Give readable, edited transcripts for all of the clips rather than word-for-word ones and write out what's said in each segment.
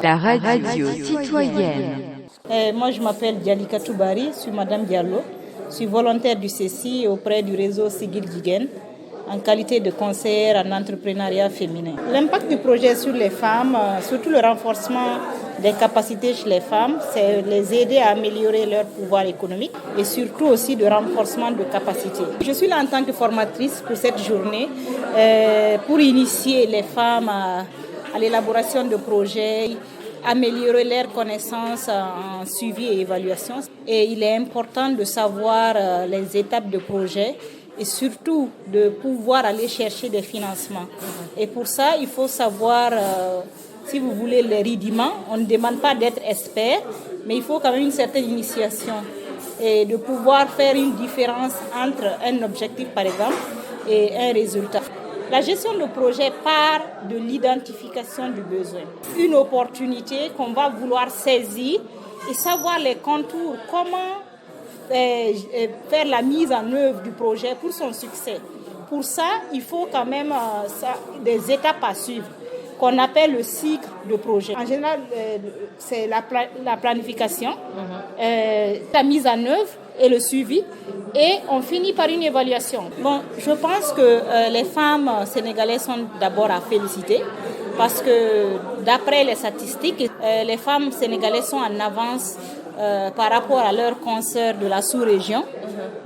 La radio citoyenne. Moi, je m'appelle Dialika Toubari, je suis Madame Diallo. Je suis volontaire du CECI auprès du réseau Sigil Jigéen en qualité de conseillère en entrepreneuriat féminin. L'impact du projet sur les femmes, surtout le renforcement des capacités chez les femmes, c'est les aider à améliorer leur pouvoir économique et surtout aussi de renforcement de capacités. Je suis là en tant que formatrice pour cette journée pour initier les femmes à l'élaboration de projets, améliorer leurs connaissances en suivi et évaluation. Et il est important de savoir les étapes de projet et surtout de pouvoir aller chercher des financements. Et pour ça, il faut savoir, si vous voulez, les rudiments. On ne demande pas d'être expert, mais il faut quand même une certaine initiation et de pouvoir faire une différence entre un objectif, par exemple, et un résultat. La gestion de projet part de l'identification du besoin. Une opportunité qu'on va vouloir saisir et savoir les contours, comment faire la mise en œuvre du projet pour son succès. Pour ça, il faut quand même des étapes à suivre, qu'on appelle le cycle de projet. En général, c'est la planification, la mise en œuvre et le suivi. Et on finit par une évaluation. Bon, je pense que les femmes sénégalaises sont d'abord à féliciter parce que d'après les statistiques, les femmes sénégalaises sont en avance par rapport à leurs consoeurs de la sous-région.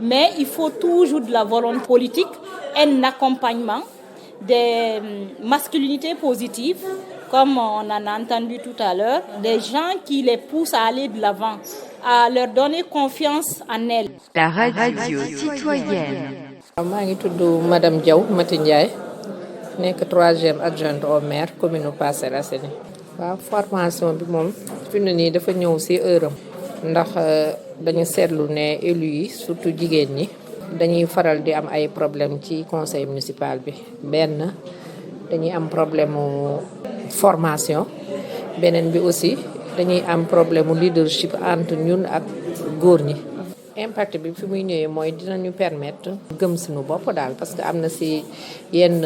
Mais il faut toujours de la volonté politique, un accompagnement, des masculinités positives, comme on en a entendu tout à l'heure, des gens qui les poussent à aller de l'avant, à leur donner confiance en elles. La radio citoyenne. maa ngi tudd madame Diaw Mati Ndiaye nekk 3e adjointe au maire commune Parcelles Assainies. waaw formation bi moom fi mu ne nii dafa ñëw ci heure am ndax dañu seetlu ne élus yi surtout jigéen ñi dañuy faral di am ay problème ci conseil municipal bi. benn dañuy am problème formation, beneen bi aussi dañuy am problème leadership entre ñun ak góor ñi. impact bi fi muy ñëwee mooy dinañu permettre gëm suñu bopp daal parce que am na ci yenn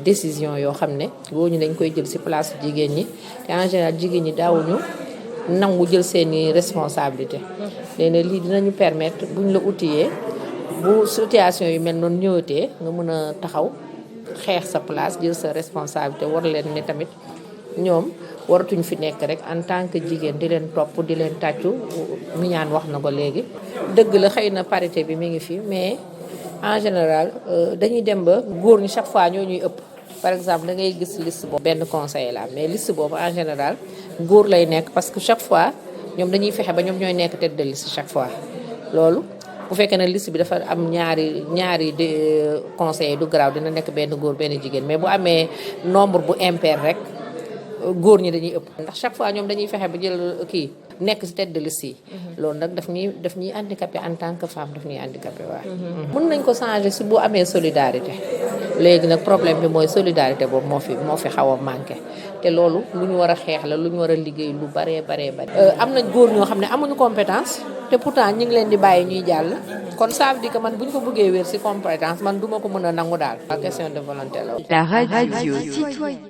décision yoo xam ne góor ñi dañ koy jël ci place jigéen ñi te en général jigéen ñi daawuñu nangu jël seeni responsabilité. léegi lii dinañu permettre buñ la outillé bu situation yu mel noonu ñëwatee nga mën a taxaw xeex sa place jël sa responsabilité war leen ne tamit ñoom waratuñ fi nekk rek en tant que jigéen di leen topp di leen tàccu. mi ñaan wax na ko léegi dëgg la xëy na parité bi mi ngi fi mais en général dañuy dem ba góor ñi chaque fois ñoo ñuy ëpp. par exemple da ngay gis liste boobu benn conseiller la mais liste boobu en général góor lay nekk parce que chaque fois ñoom dañuy fexe ba ñoom ñooy nekk tête de liste chaque fois. loolu bu fekkee ne liste bi dafa am ñaari conseiller du garaaw dina nekk benn góor benn jigéen mais bu amee nombre bu impair rek góor ñi dañuy ëpp ndax chaque fois ñoom dañuy fexe ba jël kii nekk ci tête de liste yi. loolu nag daf ñuy handicapé en tant que femme daf ñuy handicapé waaw. mën nañ ko changer si bu amee solidarité léegi nag problème bi mooy solidarité boobu moo fi xaw a manqué te loolu lu ñu war a xeex la lu ñu war a liggéey lu baree. am na góor ñoo xam ne amuñu compétence te pourtant ñu ngi leen di bàyyi ñuy jàll kon ça veut dire que man bu ñu ko bëggee wér ci compétence man duma ko mën a nangu daal. question de volonté la. La radio citoyenne.